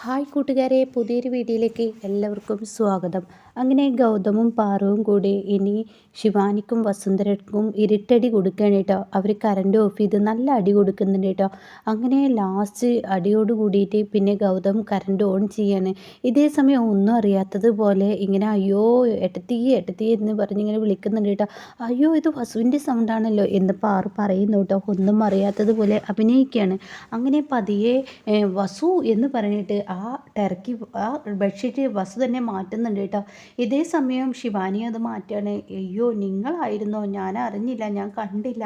Hi കൂട്ടുകാരെ, പുതിയൊരു വീഡിയോയിലേക്ക് എല്ലാവർക്കും സ്വാഗതം. അങ്ങനെ ഗൗതമും പാറുവും കൂടി ഇനി ശിവാനിക്കും വസുന്ധരക്കും ഇരുട്ടടി കൊടുക്കുകയാണ് കേട്ടോ. അവർ കറണ്ട് ഓഫ് ചെയ്ത് നല്ല അടി കൊടുക്കുന്നുണ്ട് കേട്ടോ. അങ്ങനെ ലാസ്റ്റ് അടിയോട് കൂടിയിട്ട് പിന്നെ ഗൗതം കറണ്ട് ഓൺ ചെയ്യാണ്. ഇതേ സമയം ഒന്നും അറിയാത്തതുപോലെ ഇങ്ങനെ അയ്യോ എട്ടത്തി എട്ടത്തി എന്ന് പറഞ്ഞിങ്ങനെ വിളിക്കുന്നുണ്ട് കേട്ടോ. അയ്യോ ഇത് വസുവിൻ്റെ സൗണ്ടാണല്ലോ എന്ന് പാറു പറയുന്നു കേട്ടോ. ഒന്നും അറിയാത്തതുപോലെ അഭിനയിക്കുകയാണ്. അങ്ങനെ പതിയെ വസു എന്ന് പറഞ്ഞിട്ട് ആ ടർക്കി ആ ബെഡ്ഷീറ്റ് വസു തന്നെ മാറ്റുന്നുണ്ട് കേട്ടോ. ഇതേ സമയം ശിവാനി അത് മാറ്റാണ്. അയ്യോ നിങ്ങളായിരുന്നോ, ഞാൻ അറിഞ്ഞില്ല, ഞാൻ കണ്ടില്ല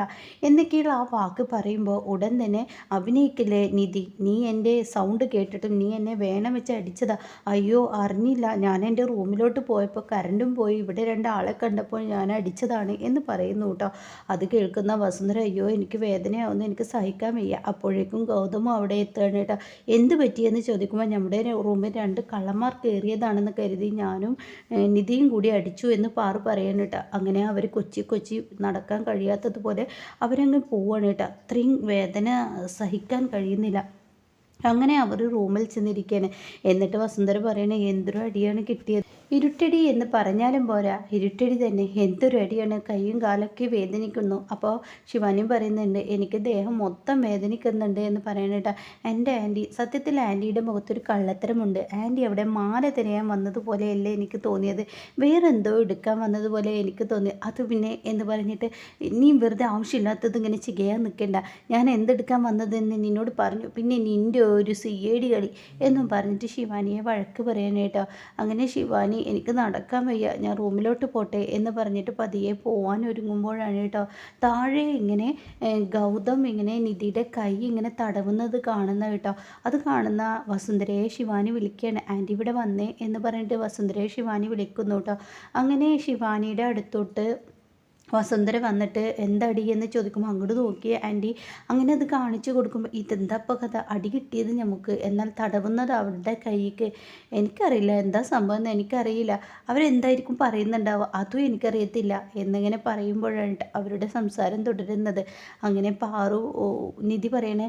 എന്നൊക്കെയുള്ള ആ വാക്ക് പറയുമ്പോൾ ഉടൻ തന്നെ അഭിനയിക്കില്ലേ നിധി, നീ എൻ്റെ സൗണ്ട് കേട്ടിട്ടും നീ എന്നെ വേണം വെച്ച് അടിച്ചതാ. അയ്യോ അറിഞ്ഞില്ല, ഞാൻ എൻ്റെ റൂമിലോട്ട് പോയപ്പോൾ കറണ്ടും പോയി, ഇവിടെ രണ്ടാളെ കണ്ടപ്പോൾ ഞാൻ അടിച്ചതാണ് എന്ന് പറയുന്നു കേട്ടോ. അത് കേൾക്കുന്ന വസുന്ധര അയ്യോ എനിക്ക് വേദനയാവുന്നു, എനിക്ക് സഹിക്കാൻ വയ്യ. അപ്പോഴേക്കും ഗൗതമും അവിടെ എത്തുകയാണ് കേട്ടോ. എന്ത് പറ്റിയെന്ന് ചോദിക്കുമ്പോൾ നമ്മുടെ റൂമിൽ 2 കള്ളന്മാർ കയറിയതാണെന്ന് കരുതി ഞാനും നിധിയും കൂടി അടിച്ചു എന്ന് പാറു പറയണം കേട്ടോ. അങ്ങനെ അവർ കൊച്ചി നടക്കാൻ കഴിയാത്തതുപോലെ അവരങ്ങ് പോവാണ് കേട്ടോ. അത്രയും വേദന സഹിക്കാൻ കഴിയുന്നില്ല. അങ്ങനെ അവർ റൂമിൽ ചെന്നിരിക്കുകയാണ്. എന്നിട്ട് വസുന്ധര പറയണേ എന്തൊരു അടിയാണ് കിട്ടിയത്. ഇരുട്ടടി എന്ന് പറഞ്ഞാലും പോരാ, ഇരുട്ടടി തന്നെ, എന്തൊരു അടിയാണ്, കൈയും കാലൊക്കെ വേദനിക്കുന്നു. അപ്പോൾ ശിവാനിയും പറയുന്നുണ്ട് എനിക്ക് ദേഹം മൊത്തം വേദനിക്കുന്നുണ്ട് എന്ന് പറയണേട്ടാ. എൻ്റെ ആൻറ്റി, സത്യത്തിൽ ആൻറ്റിയുടെ മുഖത്തൊരു കള്ളത്തരമുണ്ട്. ആൻറ്റി അവിടെ മാല തിരയാൻ വന്നതുപോലെയല്ലേ എനിക്ക് തോന്നിയത്, വേറെന്തോ എടുക്കാൻ വന്നതുപോലെ എനിക്ക് തോന്നി. അത് പിന്നെ എന്ന് പറഞ്ഞിട്ട് നീ വെറുതെ ആവശ്യമില്ലാത്തത് ഇങ്ങനെ ചെയ്യാൻ നിൽക്കണ്ട, ഞാൻ എന്തെടുക്കാൻ വന്നതെന്ന് നിന്നോട് പറഞ്ഞു, പിന്നെ നിൻ്റെ ഒരു CID കളി എന്നും പറഞ്ഞിട്ട് ശിവാനിയെ വഴക്ക് പറയാനേട്ടോ. അങ്ങനെ ശിവാനി എനിക്ക് നടക്കാൻ വയ്യ, ഞാൻ റൂമിലോട്ട് പോട്ടെ എന്ന് പറഞ്ഞിട്ട് പതിയെ പോവാൻ ഒരുങ്ങുമ്പോഴാണ് കേട്ടോ താഴെ ഇങ്ങനെ ഗൗതം ഇങ്ങനെ നിധിയുടെ കൈ ഇങ്ങനെ തടവുന്നത് കാണുന്ന കേട്ടോ. അത് കാണുന്ന വസുന്ധരയെ ശിവാനി വിളിക്കുകയാണ്. ആൻറ്റി ഇവിടെ വന്നേ എന്ന് പറഞ്ഞിട്ട് വസുന്ധരയെ ശിവാനി വിളിക്കുന്നു കേട്ടോ. അങ്ങനെ ശിവാനിയുടെ അടുത്തോട്ട് വസുന്ധര വന്നിട്ട് എന്തടി എന്ന് ചോദിക്കുമ്പോൾ അങ്ങോട്ട് നോക്കിയ ആൻറ്റി അങ്ങനെ അത് കാണിച്ചു കൊടുക്കുമ്പോൾ ഇതെന്താ ഇപ്പോൾ കഥ, അടി കിട്ടിയത് നമുക്ക്, എന്നാൽ തടവുന്നത് അവരുടെ കൈക്ക്, എനിക്കറിയില്ല എന്താ സംഭവം എന്ന് എനിക്കറിയില്ല, അവരെന്തായിരിക്കും പറയുന്നുണ്ടാവുക അതും എനിക്കറിയത്തില്ല എന്നിങ്ങനെ പറയുമ്പോഴാണ് അവരുടെ സംസാരം തുടരുന്നത്. അങ്ങനെ പാറു നിധി പറയണേ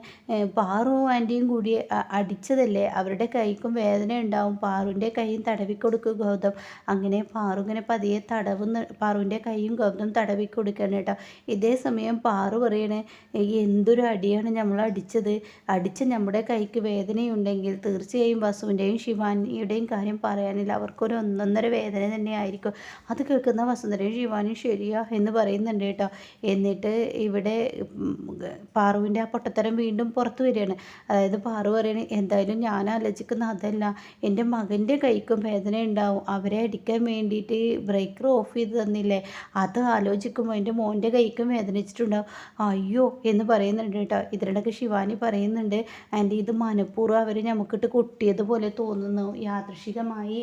പാറു ആൻറ്റിയും കൂടി അടിച്ചതല്ലേ, അവരുടെ കൈക്കും വേദന ഉണ്ടാവും, പാറുവിൻ്റെ കൈയും തടവിക്കൊടുക്കുക ഗൗതം. അങ്ങനെ പാറു ഇങ്ങനെ പതിയെ പാറുവിൻ്റെ കൈയും ഗൗതം തടവി കൊടുക്കണം കേട്ടോ. ഇതേ സമയം പാറു പറയണേ എന്തൊരു അടിയാണ് നമ്മൾ അടിച്ചത്, അടിച്ച് നമ്മുടെ കൈക്ക് വേദനയുണ്ടെങ്കിൽ തീർച്ചയായും വസുവിൻ്റെയും ശിവാനിയുടെയും കാര്യം പറയാനില്ല, അവർക്കൊരു ഒന്നൊന്നര വേദന തന്നെ ആയിരിക്കും. അത് കേൾക്കുന്ന വസുന്ധരയും ശിവാനിയും ശരിയാ എന്ന് പറയുന്നുണ്ട് കേട്ടോ. എന്നിട്ട് ഇവിടെ പാറുവിൻ്റെ ആ പൊട്ടത്തരം വീണ്ടും പുറത്തു വരികയാണ്. അതായത് പാറു പറയണേ എന്തായാലും ഞാൻ ആലോചിക്കുന്ന അതല്ല, എൻ്റെ മകൻ്റെ കൈക്കും വേദന ഉണ്ടാവും, അവരെ അടിക്കാൻ വേണ്ടിയിട്ട് ബ്രേക്കർ ഓഫ് ചെയ്ത് തന്നില്ലേ, അത് ആലോചിക്കുമ്പോൾ എൻ്റെ മോൻ്റെ കൈക്കും വേദനിച്ചിട്ടുണ്ടാവും അയ്യോ എന്ന് പറയുന്നുണ്ട് കേട്ടോ. ഇതിനിടയ്ക്ക് ശിവാനി പറയുന്നുണ്ട് ആൻറ്റി ഇത് മനഃപൂർവ്വം അവർ നമുക്കിട്ട് കൊട്ടിയതുപോലെ തോന്നുന്നു, യാദൃശികമായി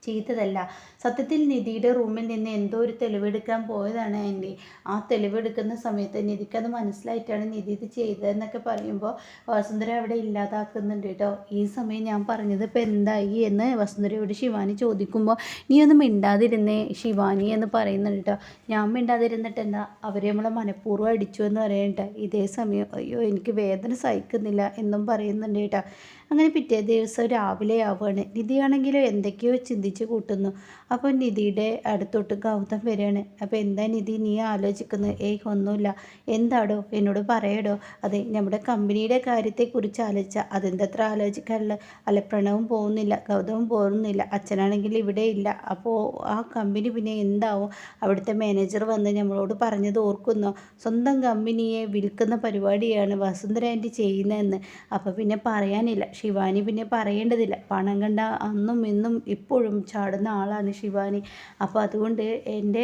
ചെയ്തതല്ല, സത്യത്തിൽ നിധിയുടെ റൂമിൽ നിന്ന് എന്തോ ഒരു തെളിവെടുക്കാൻ പോയതാണ് ആൻറ്റി, ആ തെളിവെടുക്കുന്ന സമയത്ത് നിധിക്കത് മനസ്സിലായിട്ടാണ് നിധി ഇത് ചെയ്തതെന്നൊക്കെ പറയുമ്പോൾ വസുന്ധര അവിടെ ഇല്ലാതാക്കുന്നുണ്ട് കേട്ടോ. ഈ സമയം ഞാൻ പറഞ്ഞത് ഇപ്പം എന്തായി എന്ന് വസുന്ധരയോട് ശിവാനി ചോദിക്കുമ്പോൾ നീ ഒന്നും മിണ്ടാതിരുന്നേ ശിവാനി എന്ന് പറയുന്നുണ്ട് കേട്ടോ. ഞാൻ മിണ്ടാതിരുന്നിട്ട് എന്താ, അവർ നമ്മളെ മനഃപൂർവ്വം അടിച്ചു എന്ന് പറയട്ടെ. ഇതേ സമയം അയ്യോ എനിക്ക് വേദന സഹിക്കുന്നില്ല എന്നും പറയുന്നുണ്ട് കേട്ടോ. അങ്ങനെ പിറ്റേ ദിവസം രാവിലെ ആവുകയാണ്. നിധിയാണെങ്കിലും എന്തൊക്കെയോ ചിന്തിച്ച് കൂട്ടുന്നു. അപ്പോൾ നിധിയുടെ അടുത്തോട്ട് ഗൗതം വരികയാണ്. അപ്പോൾ എന്താ നിധി നീ ആലോചിക്കുന്നത്? ഒന്നുമില്ല, എന്താടോ എന്നോട് പറയടോ. അതെ നമ്മുടെ കമ്പനിയുടെ കാര്യത്തെക്കുറിച്ച് ആലോചിച്ചാൽ അതെന്തത്ര ആലോചിക്കാനുള്ള, അല്ല പ്രണവും പോകുന്നില്ല, ഗൗതവും പോകുന്നില്ല, അച്ഛനാണെങ്കിൽ ഇവിടെ ഇല്ല, അപ്പോൾ ആ കമ്പനി പിന്നെ എന്താവും, അവിടുത്തെ മാനേജർ വന്ന് നമ്മളോട് പറഞ്ഞത് ഓർക്കുന്നോ, സ്വന്തം കമ്പനിയെ വിൽക്കുന്ന പരിപാടിയാണ് വസുന്ധര ആൻറ്റി ചെയ്യുന്നതെന്ന്. അപ്പോൾ പിന്നെ പറയാനില്ല, ശിവാനി പിന്നെ പറയേണ്ടതില്ല, പണം കണ്ട അന്നും ഇന്നും ഇപ്പോഴും ചാടുന്ന ആളാണ് ശിവാനി. അപ്പോൾ അതുകൊണ്ട് എൻ്റെ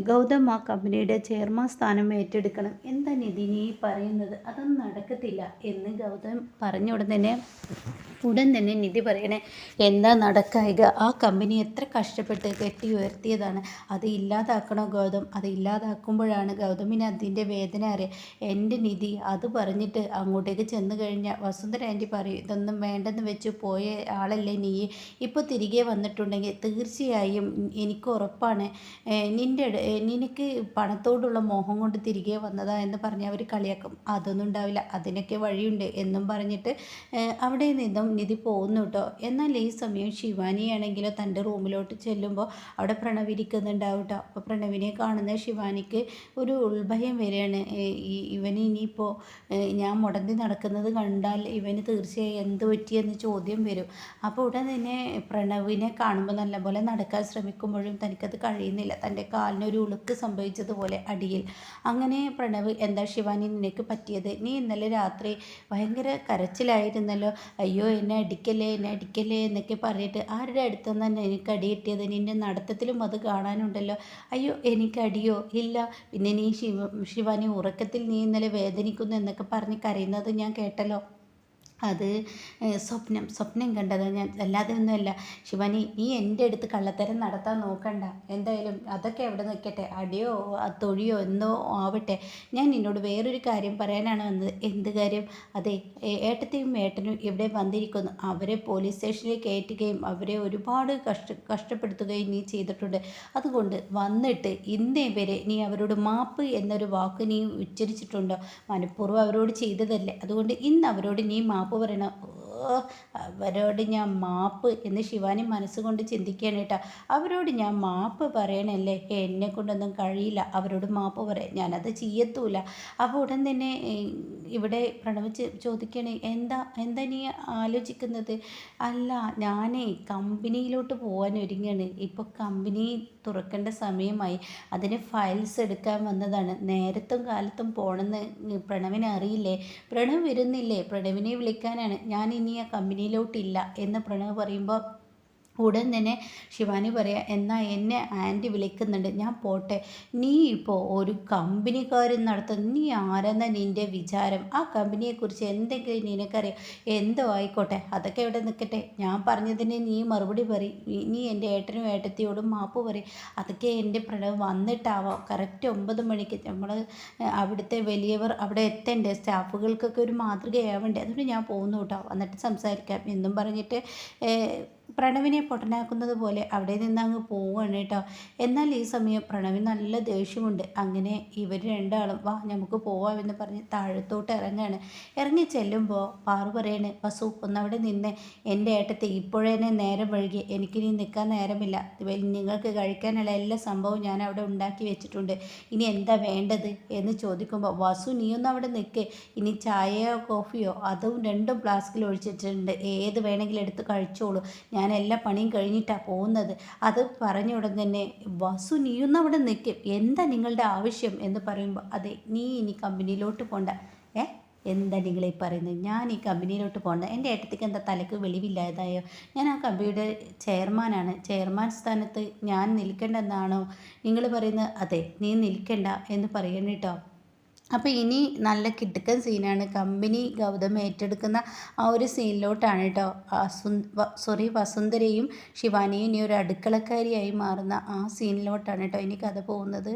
ഗൗതം ആ കമ്പനിയുടെ ചെയർമാൻ സ്ഥാനം ഏറ്റെടുക്കണം. എന്താ നിധി നീ പറയുന്നത്, അതൊന്നും നടക്കത്തില്ല എന്ന് ഗൗതം പറഞ്ഞ ഉടൻ തന്നെ നിധി പറയണേ എന്താ നടക്കായിക, ആ കമ്പനി എത്ര കഷ്ടപ്പെട്ട് കെട്ടി ഉയർത്തിയതാണ്, അത് ഇല്ലാതാക്കണോ ഗൗതം, അത് ഇല്ലാതാക്കുമ്പോഴാണ് ഗൗതമിന് അതിൻ്റെ വേദന അറിയാം. എൻ്റെ നിധി അത് പറഞ്ഞിട്ട് അങ്ങോട്ടേക്ക് ചെന്ന് കഴിഞ്ഞാൽ വസുന്ധര ആൻറ്റി പറയും ഇതൊന്നും വേണ്ടെന്ന് വെച്ച് പോയ ആളല്ലേ നീ, ഇപ്പോൾ തിരികെ വന്നിട്ടുണ്ടെങ്കിൽ തീർച്ചയായും എനിക്ക് ഉറപ്പാണ് നിനക്ക് പണത്തോടുള്ള മോഹം കൊണ്ട് തിരികെ വന്നതാ എന്ന് പറഞ്ഞ് അവർ കളിയാക്കും. അതൊന്നും ഉണ്ടാവില്ല, അതിനൊക്കെ വഴിയുണ്ട് എന്നും പറഞ്ഞിട്ട് അവിടെ നിന്നും നിധി പോകുന്നു കേട്ടോ. എന്നാൽ ഈ സമയം ശിവാനിയാണെങ്കിലോ തൻ്റെ റൂമിലോട്ട് ചെല്ലുമ്പോൾ അവിടെ പ്രണവ് ഇരിക്കുന്നുണ്ടാവും കേട്ടോ. അപ്പോൾ പ്രണവിനെ കാണുന്ന ശിവാനിക്ക് ഒരു ഉൾഭയം വരികയാണ്. ഇവന് ഇനിയിപ്പോൾ ഞാൻ മുടന്തി നടക്കുന്നത് കണ്ടാൽ ഇവന് തീർച്ചയായും എന്ത് പറ്റിയെന്ന് ചോദ്യം വരും. അപ്പോൾ ഉടൻ തന്നെ പ്രണവിനെ കാണുമ്പോൾ നല്ലപോലെ നടക്കാൻ ശ്രമിക്കുമ്പോഴും തനിക്കത് കഴിയുന്നില്ല. തൻ്റെ കാലിനൊരു ഉളുക്ക് സംഭവിച്ചതുപോലെ അടിയിൽ. അങ്ങനെ പ്രണവ്, എന്താ ശിവാനി നിനക്ക് പറ്റിയത്? നീ ഇന്നലെ രാത്രി ഭയങ്കര കരച്ചിലായിരുന്നല്ലോ. അയ്യോ എന്നെ അടിക്കല്ലേ എന്നെ അടിക്കല്ലേ എന്നൊക്കെ പറഞ്ഞിട്ട് ആരുടെ അടുത്തുനിന്ന് തന്നെ എനിക്ക് അടി കിട്ടിയത്? നിൻ്റെ നടത്തത്തിലും അത് കാണാനുണ്ടല്ലോ. അയ്യോ എനിക്ക് അടിയോ? ഇല്ല. പിന്നെ നീ ശിവാനി ഉറക്കത്തിൽ നീ ഇന്നലെ വേദനിക്കുന്നു എന്നൊക്കെ പറഞ്ഞ് കരയുന്നത് ഞാൻ കേട്ടല്ലോ. അത് സ്വപ്നം കണ്ടതാണ് ഞാൻ, അല്ലാതെ ഒന്നുമല്ല. ശിവാനി, നീ എൻ്റെ അടുത്ത് കള്ളത്തരം നടത്താൻ നോക്കണ്ട. എന്തായാലും അതൊക്കെ എവിടെ നിൽക്കട്ടെ, അടിയോ തൊഴിയോ എന്തോ ആവട്ടെ. ഞാൻ നിന്നോട് വേറൊരു കാര്യം പറയാനാണ് വന്നത്. എന്ത് കാര്യം? അതെ, ഏട്ടത്തെയും ഏട്ടനും ഇവിടെ വന്നിരിക്കുന്നു. അവരെ പോലീസ് സ്റ്റേഷനിൽ കയറ്റുകയും അവരെ ഒരുപാട് കഷ്ടപ്പെടുത്തുകയും നീ ചെയ്തിട്ടുണ്ട്. അതുകൊണ്ട് വന്നിട്ട് ഇന്നേ വരെ നീ അവരോട് മാപ്പ് എന്നൊരു വാക്ക് നീ ഉച്ചരിച്ചിട്ടുണ്ടോ? മനഃപൂർവ്വം അവരോട് ചെയ്തതല്ലേ. അതുകൊണ്ട് ഇന്ന് അവരോട് നീ മാപ്പ് പറയണം. അവരോട് ഞാൻ മാപ്പ് എന്ന് ശിവാനി മനസ്സുകൊണ്ട് ചിന്തിക്കുകയാണ് കേട്ടോ. അവരോട് ഞാൻ മാപ്പ് പറയണല്ലേ? എന്നെ കൊണ്ടൊന്നും കഴിയില്ല അവരോട് മാപ്പ് പറയാൻ. ഞാനത് ചെയ്യത്തൂല. അപ്പോൾ ഉടൻ തന്നെ ഇവിടെ പ്രണവ് ചോദിക്കുകയാണ്, എന്താ എന്താ നീ ആലോചിക്കുന്നത്? അല്ല, ഞാനേ കമ്പനിയിലോട്ട് പോകാൻ ഒരുങ്ങുകയാണ്. ഇപ്പോൾ കമ്പനി തുറക്കേണ്ട സമയമായി. അതിന് ഫയൽസ് എടുക്കാൻ വന്നതാണ്. നേരത്തും കാലത്തും പോകണമെന്ന് പ്രണവിനെ അറിയില്ലേ? പ്രണവ് വരുന്നില്ലേ? പ്രണവിനെ വിളിക്കാനാണ്. ഞാൻ ഇനി ആ കമ്പനിയിലോട്ടില്ല എന്ന് പ്രണവ് പറയുമ്പോൾ ഉടൻ തന്നെ ശിവാനി പറയാം, എന്നാൽ എന്നെ ആൻറ്റി വിളിക്കുന്നുണ്ട്, ഞാൻ പോട്ടെ. നീ ഇപ്പോൾ ഒരു കമ്പനിക്കാരൻ നടത്തുന്ന നീ ആരെന്നാ നിൻ്റെ വിചാരം? ആ കമ്പനിയെക്കുറിച്ച് എന്തെങ്കിലും നിനക്കറിയാം? എന്തോ ആയിക്കോട്ടെ, അതൊക്കെ ഇവിടെ നിൽക്കട്ടെ. ഞാൻ പറഞ്ഞതിന് നീ മറുപടി പറയും. നീ എൻ്റെ ഏട്ടനും ഏട്ടത്തിയോടും മാപ്പ് പറയും. അതൊക്കെ എൻ്റെ പ്രണവ് വന്നിട്ടാവാം. കറക്റ്റ് 9 മണിക്ക് നമ്മൾ അവിടുത്തെ വലിയവർ അവിടെ എത്തണ്ടേ, സ്റ്റാഫുകൾക്കൊക്കെ ഒരു മാതൃകയാവണ്ടേ. അതുകൊണ്ട് ഞാൻ പോകുന്നു കേട്ടോ, വന്നിട്ട് സംസാരിക്കാം എന്നും പറഞ്ഞിട്ട് പ്രണവിനെ പൊട്ടനാക്കുന്നത് പോലെ അവിടെ നിന്ന് അങ്ങ് പോവുകയാണ് കേട്ടോ. എന്നാൽ ഈ സമയം പ്രണവിന് നല്ല ദേഷ്യമുണ്ട്. അങ്ങനെ ഇവർ രണ്ടാളും വാ നമുക്ക് പോവാമെന്ന് പറഞ്ഞ് താഴത്തോട്ട് ഇറങ്ങുകയാണ്. ഇറങ്ങി ചെല്ലുമ്പോൾ പാറു പറയാണ്, വസു ഒന്നവിടെ നിന്ന്, എൻ്റെ ഏട്ടത്തെ ഇപ്പോഴേനെ നേരം വഴുകി, എനിക്കിനി നിൽക്കാൻ നേരമില്ല. നിങ്ങൾക്ക് കഴിക്കാനുള്ള എല്ലാ സംഭവവും ഞാൻ അവിടെ ഉണ്ടാക്കി വെച്ചിട്ടുണ്ട്. ഇനി എന്താ വേണ്ടത് എന്ന് ചോദിക്കുമ്പോൾ, വസു നീയൊന്നും അവിടെ നിൽക്ക്, ഇനി ചായയോ കോഫിയോ അതും 2 ഫ്ലാസ്കിൽ ഒഴിച്ചിട്ടുണ്ട്, ഏത് വേണമെങ്കിലും എടുത്ത് കഴിച്ചോളൂ. ഞാൻ എല്ലാ പണിയും കഴിഞ്ഞിട്ടാണ് പോകുന്നത്. അത് പറഞ്ഞ ഉടൻ തന്നെ, വസു നീയൊന്നും അവിടെ നിൽക്കും, എന്താ നിങ്ങളുടെ ആവശ്യം എന്ന് പറയുമ്പോൾ, അതെ നീ ഇനി കമ്പനിയിലോട്ട് പോണ്ട. എന്താ നിങ്ങളീ പറയുന്നത്? ഞാൻ ഈ കമ്പനിയിലോട്ട് പോകണ്ട. എൻ്റെ ഏട്ടത്തിക്ക് എന്താ തലക്ക് വെളിവില്ലാതായോ? ഞാൻ ആ കമ്പനിയുടെ ചെയർമാനാണ്. ചെയർമാൻ സ്ഥാനത്ത് ഞാൻ നിൽക്കേണ്ടെന്നാണോ നിങ്ങൾ പറയുന്നത്? അതെ, നീ നിൽക്കണ്ട എന്ന് പറയണം കേട്ടോ. അപ്പോൾ ഇനി നല്ല കിടുക്കൻ സീനാണ്. കമ്പനി ഗൗതം ഏറ്റെടുക്കുന്ന ആ ഒരു സീനിലോട്ടാണ് കേട്ടോ. വസുന്ധരയും ശിവാനിയും ഇനി ഒരു അടുക്കളക്കാരിയായി മാറുന്ന ആ സീനിലോട്ടാണ് കേട്ടോ ഇനി കഥ പോകുന്നത്.